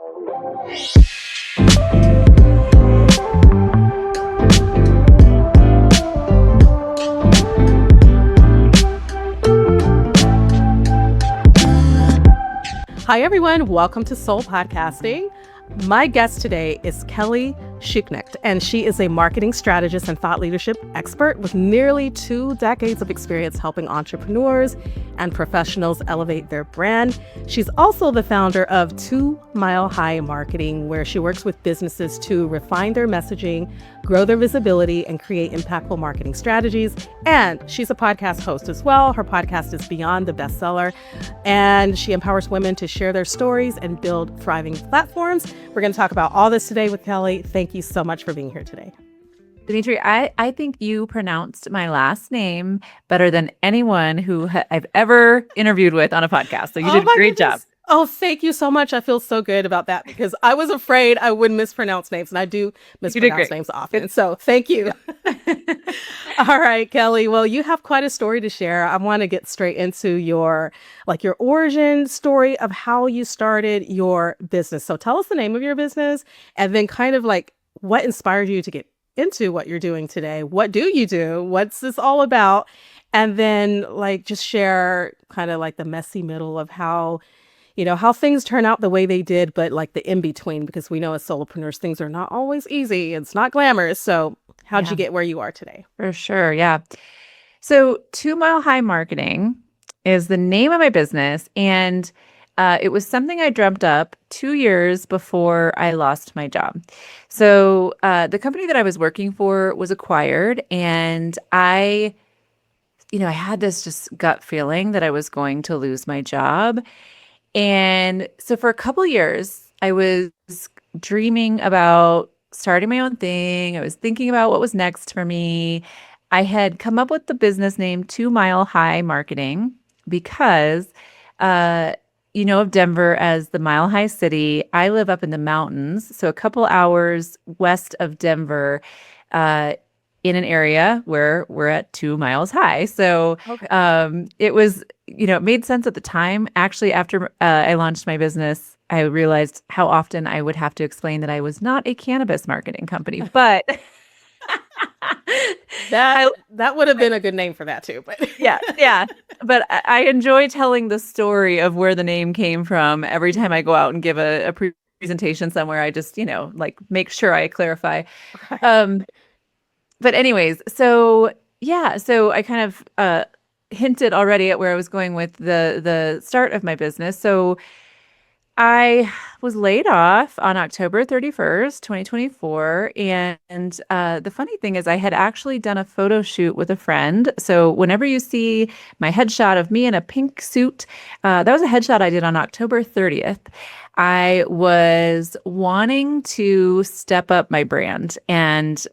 Hi, everyone. Welcome to Soul Podcasting. My guest today is Kelly Schuknecht, and she is a marketing strategist and thought leadership expert with nearly 2 decades of experience helping entrepreneurs and professionals elevate their brand. She's also the founder of 2 Mile High Marketing, where she works with businesses to refine their messaging, grow their visibility, and create impactful marketing strategies. And she's a podcast host as well. Her podcast is Beyond the Bestseller, and she empowers women to share their stories and build thriving platforms. We're going to talk about all this today with Kelly. Thank you so much for being here today. Demetria, I think you pronounced my last name better than anyone who I've ever interviewed with on a podcast. So you did a great job. Oh, thank you so much. I feel so good about that because I was afraid I would mispronounce names, and I do mispronounce names often. So thank you. All right, Kelly. Well, you have quite a story to share. I want to get straight into your origin story of how you started your business. So tell us the name of your business, and then kind of what inspired you to get into what you're doing today. What do you do? What's this all about? And then just share kind of the messy middle of how things turn out the way they did, but the in-between, because we know as solopreneurs, things are not always easy. It's not glamorous. So how'd you get where you are today? For sure. Yeah. So 2 Mile High Marketing is the name of my business. And it was something I dreamt up 2 years before I lost my job. So the company that I was working for was acquired, and I had this just gut feeling that I was going to lose my job. And so for a couple years, I was dreaming about starting my own thing. I was thinking about what was next for me. I had come up with the business name 2 Mile High Marketing because, of Denver as the Mile High City. I live up in the mountains, so a couple hours west of Denver, in an area where we're at 2 miles high. So it was, it made sense at the time. Actually, after I launched my business, I realized how often I would have to explain that I was not a cannabis marketing company, but that would have been a good name for that too. But yeah. But I enjoy telling the story of where the name came from every time I go out and give a presentation somewhere. I just, make sure I clarify. But anyways, so I kind of hinted already at where I was going with the start of my business. So I was laid off on October 31st, 2024. And the funny thing is I had actually done a photo shoot with a friend. So whenever you see my headshot of me in a pink suit, that was a headshot I did on October 30th. I was wanting to step up my brand and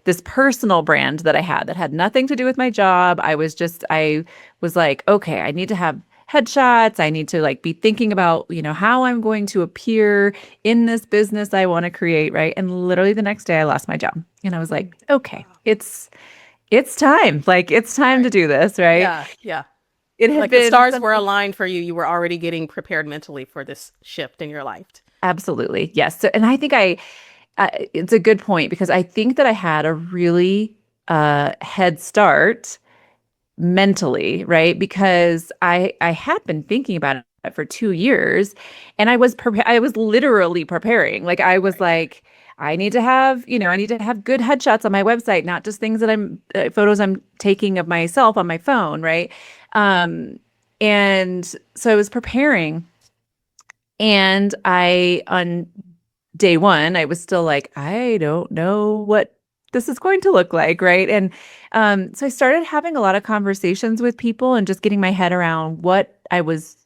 this personal brand that I had that had nothing to do with my job. I was like, okay, I need to have headshots. I need to be thinking about, how I'm going to appear in this business I want to create. Right. And literally the next day I lost my job and I was like, okay, it's time. It's time to do this. Right. Yeah. Yeah. It had the stars were aligned for you. You were already getting prepared mentally for this shift in your life. Absolutely. Yes. So, and I think it's a good point because I think that I had a really head start mentally, right? Because I had been thinking about it for 2 years and I was literally preparing. I was like, I need to have good headshots on my website, not just things that photos I'm taking of myself on my phone. Right. And so I was preparing and on day one, I was still like, I don't know what this is going to look like. Right. And so I started having a lot of conversations with people and just getting my head around what I was,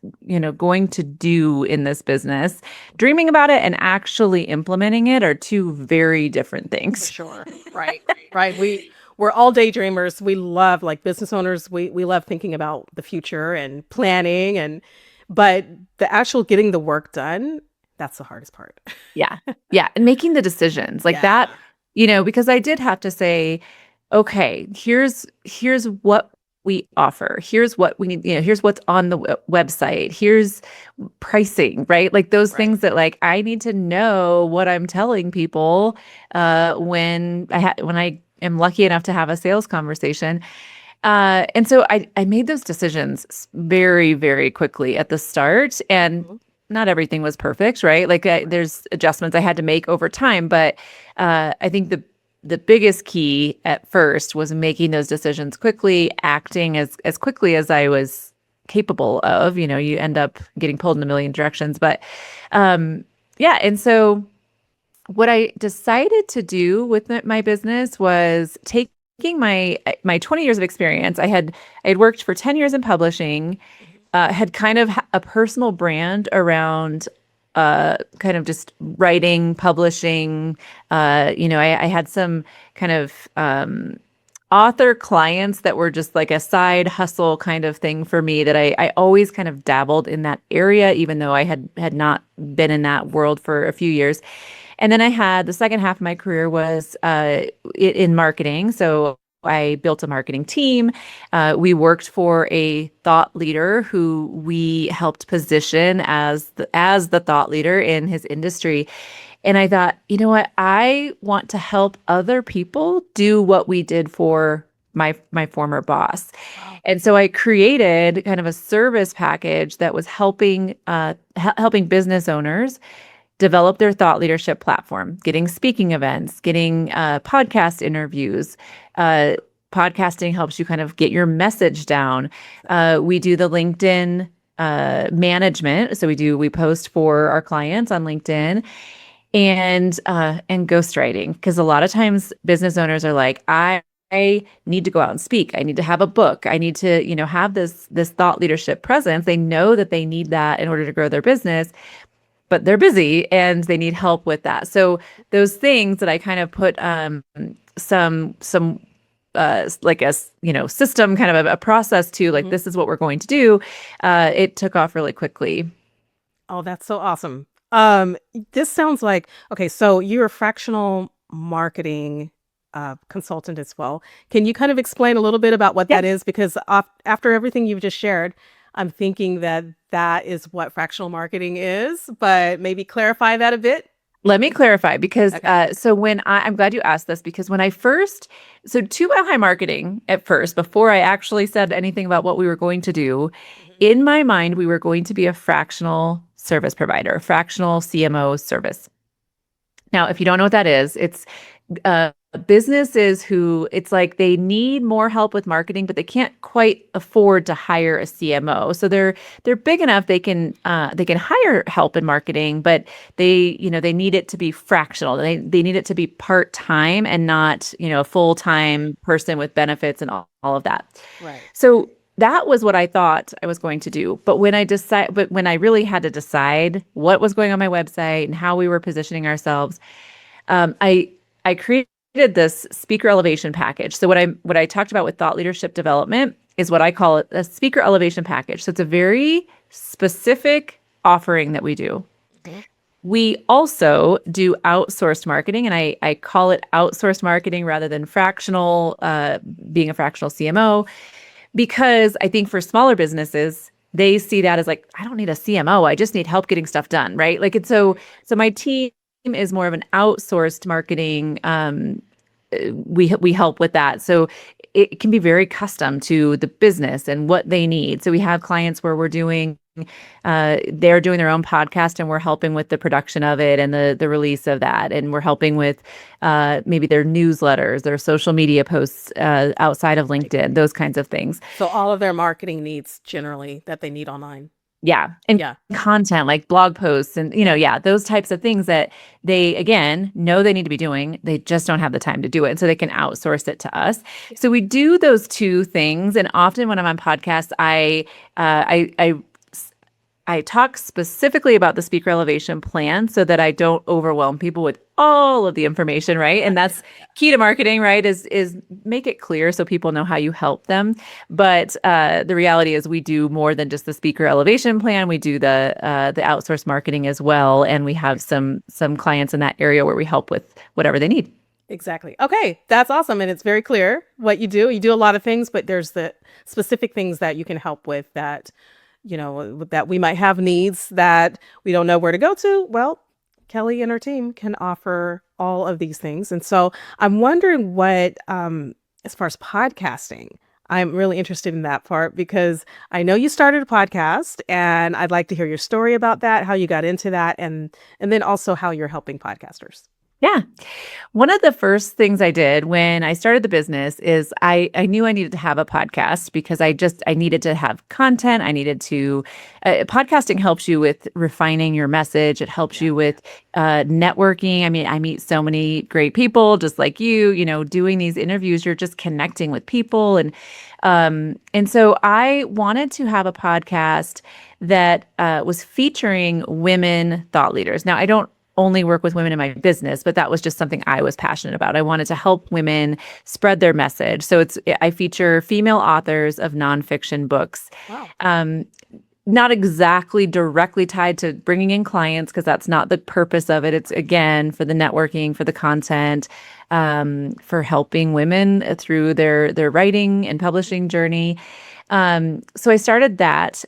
going to do in this business. Dreaming about it and actually implementing it are 2 very different things. For sure. Right. Right. We're all daydreamers. We love business owners. We love thinking about the future and planning but the actual getting the work done, that's the hardest part. Yeah. Yeah. And making the decisions that, because I did have to say, okay, here's what we offer. Here's what we need, here's what's on the website. Here's pricing, right? Like those Right. things that like I need to know what I'm telling people when I am lucky enough to have a sales conversation. And so I made those decisions very, very quickly at the start, and Mhm. not everything was perfect, right? Like there's adjustments I had to make over time, but I think the biggest key at first was making those decisions quickly, acting as quickly as I was capable of. You end up getting pulled in a million directions, but yeah. And so what I decided to do with my business was taking my 20 years of experience. I had worked for 10 years in publishing, Mhm. had kind of a personal brand around kind of just writing, publishing. I had some kind of author clients that were just like a side hustle kind of thing for me that I always kind of dabbled in that area, even though I had not been in that world for a few years. And then I had the second half of my career was in marketing. So I built a marketing team. We worked for a thought leader who we helped position as the thought leader in his industry. And I thought, you know what? I want to help other people do what we did for my former boss. Wow. And so I created kind of a service package that was helping business owners develop their thought leadership platform, getting speaking events, getting podcast interviews. Uh, Podcasting helps you kind of get your message down. We do the LinkedIn management. So we post for our clients on LinkedIn, and ghostwriting, because a lot of times business owners are like, I need to go out and speak. I need to have a book. I need to, have this thought leadership presence. They know that they need that in order to grow their business, but they're busy and they need help with that. So those things that I kind of put some like a system, kind of a process to, like, Mhm. this is what we're going to do. It took off really quickly. Oh, that's so awesome. This sounds like, okay, so you're a fractional marketing consultant as well. Can you kind of explain a little bit about what Yeah. that is? Because after everything you've just shared, I'm thinking that that is what fractional marketing is, but maybe clarify that a bit. Let me clarify, because Okay. so I'm glad you asked this, because when I first, so 2 Mile High Marketing at first, before I actually said anything about what we were going to do, Mhm. in my mind, we were going to be a fractional service provider, fractional CMO service. Now, if you don't know what that is, it's uh, businesses who, it's like they need more help with marketing, but they can't quite afford to hire a CMO. So they're big enough they can hire help in marketing, but they need it to be fractional. They need it to be part time and not a full time person with benefits and all of that. Right. So that was what I thought I was going to do. But when I really had to decide what was going on my website and how we were positioning ourselves, um, I I created this speaker elevation package. So what I talked about with thought leadership development is what I call it a speaker elevation package. So it's a very specific offering that we do. Mhm. We also do outsourced marketing, and I call it outsourced marketing rather than being a fractional CMO, because I think for smaller businesses, they see that as like, I don't need a CMO. I just need help getting stuff done, right? Like, it's so my team is more of an outsourced marketing. We help with that. So it can be very custom to the business and what they need. So we have clients where they're doing their own podcast, and we're helping with the production of it and the release of that. And we're helping with maybe their newsletters, their social media posts outside of Right. LinkedIn, those kinds of things. So all of their marketing needs generally that they need online. Yeah. And Yeah. content like blog posts and, Yeah. yeah, those types of things that they, again, know they need to be doing. They just don't have the time to do it. And so they can outsource it to us. So we do those two things. And often when I'm on podcasts, I talk specifically about the speaker elevation plan so that I don't overwhelm people with all of the information, right? And that's key to marketing, right? Is make it clear so people know how you help them. But the reality is we do more than just the speaker elevation plan. We do the outsourced marketing as well, and we have some clients in that area where we help with whatever they need. Exactly. Okay, that's awesome. And it's very clear what you do. You do a lot of things, but there's the specific things that you can help with that, that we might have needs that we don't know where to go to. Well, Kelly and her team can offer all of these things. And so I'm wondering what, as far as podcasting, I'm really interested in that part because I know you started a podcast and I'd like to hear your story about that, how you got into that, and then also how you're helping podcasters. Yeah. One of the first things I did when I started the business is I knew I needed to have a podcast because I needed to have content. I needed to, podcasting helps you with refining your message. It helps you with networking. I mean, I meet so many great people just like doing these interviews, you're just connecting with people. And so I wanted to have a podcast that was featuring women thought leaders. Now, I don't only work with women in my business, but that was just something I was passionate about. I wanted to help women spread their message. So I feature female authors of nonfiction books. Wow. Not exactly directly tied to bringing in clients because that's not the purpose of it. It's again for the networking, for the content, for helping women through their writing and publishing journey. So I started that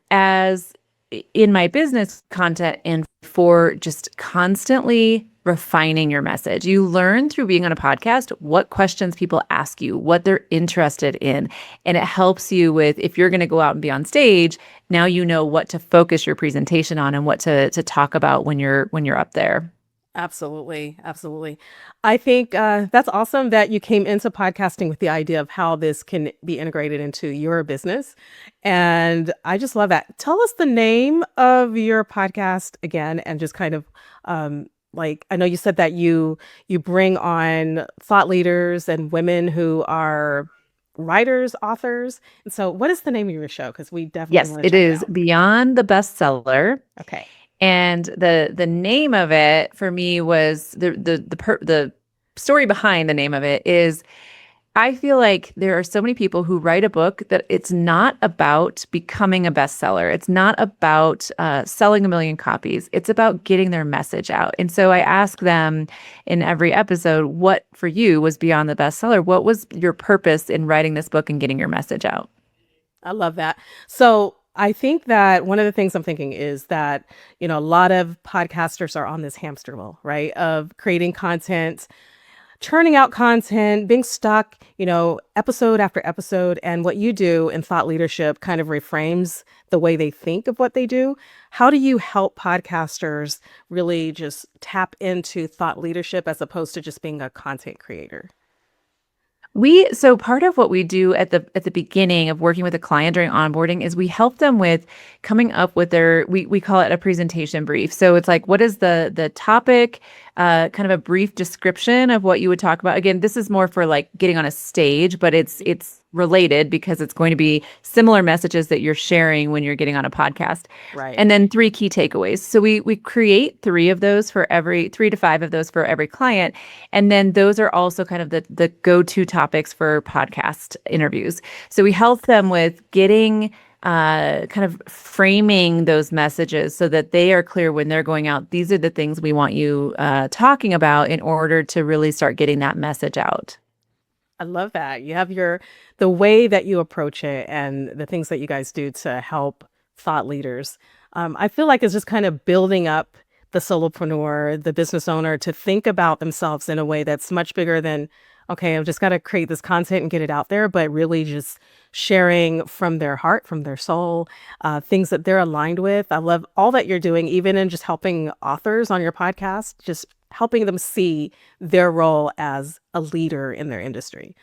as in my business content and for just constantly refining your message. You learn through being on a podcast what questions people ask you, what they're interested in. And it helps you with, if you're going to go out and be on stage, now you know what to focus your presentation on and what to talk about when you're up there. Absolutely. Absolutely. I think that's awesome that you came into podcasting with the idea of how this can be integrated into your business. And I just love that. Tell us the name of your podcast again, and just kind of I know you said that you bring on thought leaders and women who are writers, authors. And so what is the name of your show? Because we definitely Yes, want to it check it is out. Beyond the Bestseller. Okay. And the name of it for me was the story behind the name of it is I feel like there are so many people who write a book that it's not about becoming a bestseller. It's not about selling a million copies. It's about getting their message out. And so I ask them in every episode, what for you was beyond the bestseller? What was your purpose in writing this book and getting your message out? I love that. So I think that one of the things I'm thinking is that, a lot of podcasters are on this hamster wheel, right? Of creating content, churning out content, being stuck, episode after episode. And what you do in thought leadership kind of reframes the way they think of what they do. How do you help podcasters really just tap into thought leadership as opposed to just being a content creator? So part of what we do at the beginning of working with a client during onboarding is we help them with coming up with we call it a presentation brief. So it's like, what is the topic, kind of a brief description of what you would talk about. Again, this is more for like getting on a stage, but it's related because it's going to be similar messages that you're sharing when you're getting on a podcast. Right. And then 3 key takeaways. So we create 3 to 5 of those for every client. And then those are also kind of the go-to topics for podcast interviews. So we help them with getting kind of framing those messages so that they are clear when they're going out. These are the things we want you talking about in order to really start getting that message out. I love that. You have the way that you approach it and the things that you guys do to help thought leaders. I feel like it's just kind of building up the solopreneur, the business owner to think about themselves in a way that's much bigger than, okay, I've just got to create this content and get it out there, but really just sharing from their heart, from their soul, things that they're aligned with. I love all that you're doing, even in just helping authors on your podcast, just helping them see their role as a leader in their industry.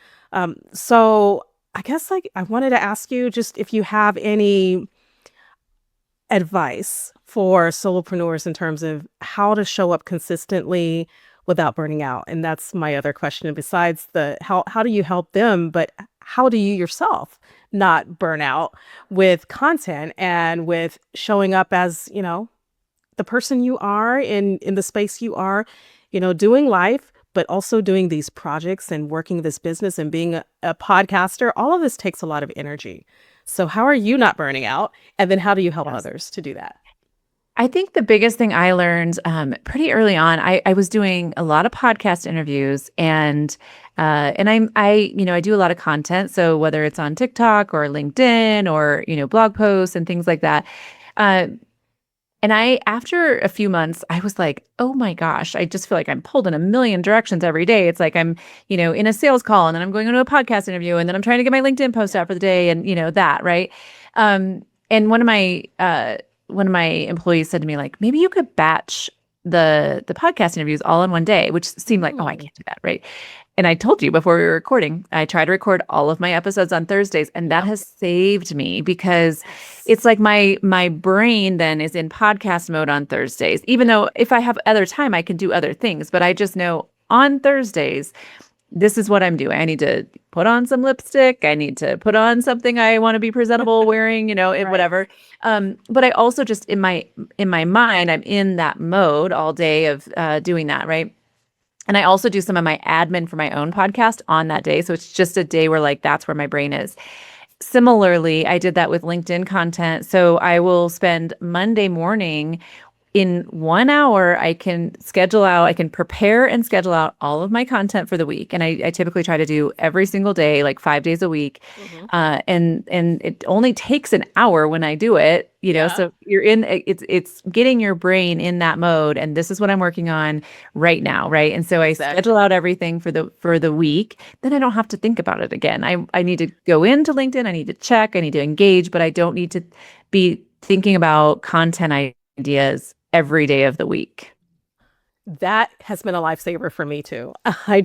So I guess I wanted to ask you just if you have any advice for solopreneurs in terms of how to show up consistently without burning out. And that's my other question. Besides how do you help them, but how do you yourself not burn out with content and with showing up as, the person you are in the space you are, doing life, but also doing these projects and working this business and being a podcaster. All of this takes a lot of energy. So how are you not burning out? And then how do you help Yes. others to do that? I think the biggest thing I learned pretty early on, I was doing a lot of podcast interviews, and I do a lot of content. So whether it's on TikTok or LinkedIn or blog posts and things like that, uh, and after a few months, I was like, oh my gosh, I just feel like I'm pulled in a million directions every day. It's like I'm in a sales call, and then I'm going into a podcast interview, and then I'm trying to get my LinkedIn post out for the day, and that, right? And one of my employees said to me, like, maybe you could batch the podcast interviews all in one day, which seemed like, oh, I can't do that, right? And I told you before we were recording, I try to record all of my episodes on Thursdays, and that has saved me because it's like my brain then is in podcast mode on Thursdays, even though if I have other time, I can do other things. But I just know on Thursdays, this is what I'm doing. I need to put on some lipstick. I need to put on something I want to be presentable wearing, Right. whatever. But I also just in my mind, I'm in that mode all day of doing that, right? And I also do some of my admin for my own podcast on that day. So it's just a day where like that's where my brain is. Similarly, I did that with LinkedIn content. So I will spend Monday morning in 1 hour, I can prepare and schedule out all of my content for the week. And I typically try to do every single day, like 5 days a week. And it only takes an hour when I do it, so you're it's getting your brain in that mode. And this is what I'm working on right now. Right. And so I schedule out everything for the week. Then I don't have to think about it again. I need to go into LinkedIn. I need to check, I need to engage, but I don't need to be thinking about content ideas every day of the week. That has been a lifesaver for me too. I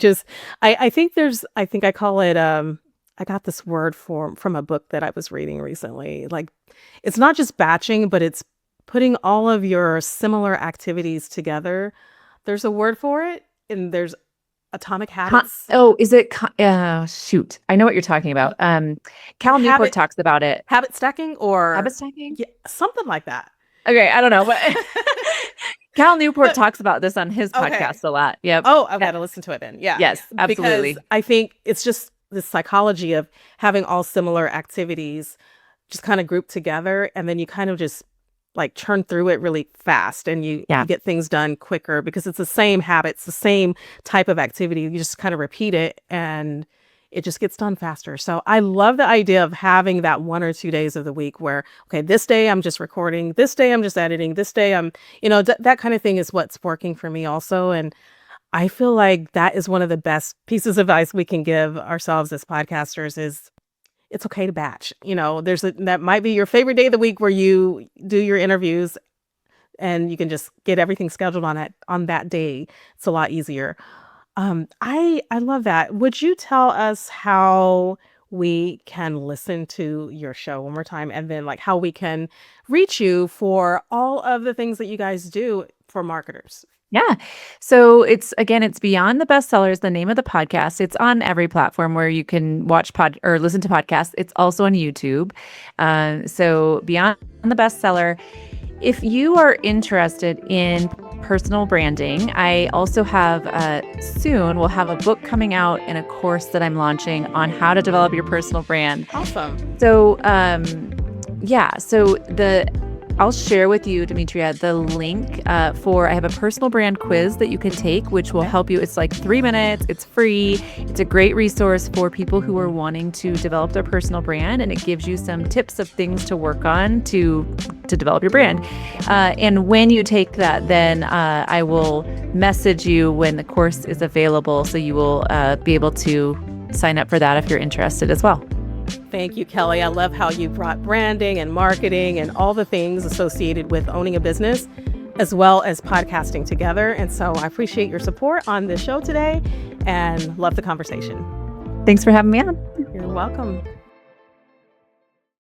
think I call it, I got this word from a book that I was reading recently. Like, it's not just batching, but it's putting all of your similar activities together. There's a word for it, and there's atomic habits. Is it? Shoot, I know what you're talking about. Cal Newport talks about it. Habit stacking or habit stacking? Yeah, something like that. Okay, I don't know, but Cal Newport talks about this on his podcast a lot. Yep. Oh, I've got to listen to it then. Yeah. Yes, absolutely. Because I think it's just the psychology of having all similar activities just kind of grouped together, and then you kind of just like churn through it really fast, and you get things done quicker because it's the same habits, the same type of activity. You just kind of repeat it, and it just gets done faster. So I love the idea of having that 1 or 2 days of the week where, okay, this day I'm just recording, this day I'm just editing, this day I'm, that kind of thing is what's working for me also. And I feel like that is one of the best pieces of advice we can give ourselves as podcasters is it's okay to batch. That might be your favorite day of the week where you do your interviews and you can just get everything scheduled on that day. It's a lot easier. I love that. Would you tell us how we can listen to your show one more time, and then like how we can reach you for all of the things that you guys do for marketers? Yeah. So it's Beyond the Bestsellers, the name of the podcast. It's on every platform where you can watch or listen to podcasts. It's also on YouTube. So Beyond the Bestseller. If you are interested in personal branding, I also have soon we'll have a book coming out and a course that I'm launching on how to develop your personal brand. Awesome. So I'll share with you, Demetria, the link I have a personal brand quiz that you can take, which will help you. It's like 3 minutes. It's free. It's a great resource for people who are wanting to develop their personal brand, and it gives you some tips of things to work on to develop your brand. And when you take that, then I will message you when the course is available, so you will be able to sign up for that if you're interested as well. Thank you, Kelly. I love how you brought branding and marketing and all the things associated with owning a business, as well as podcasting together. And so I appreciate your support on this show today and love the conversation. Thanks for having me on. You're welcome.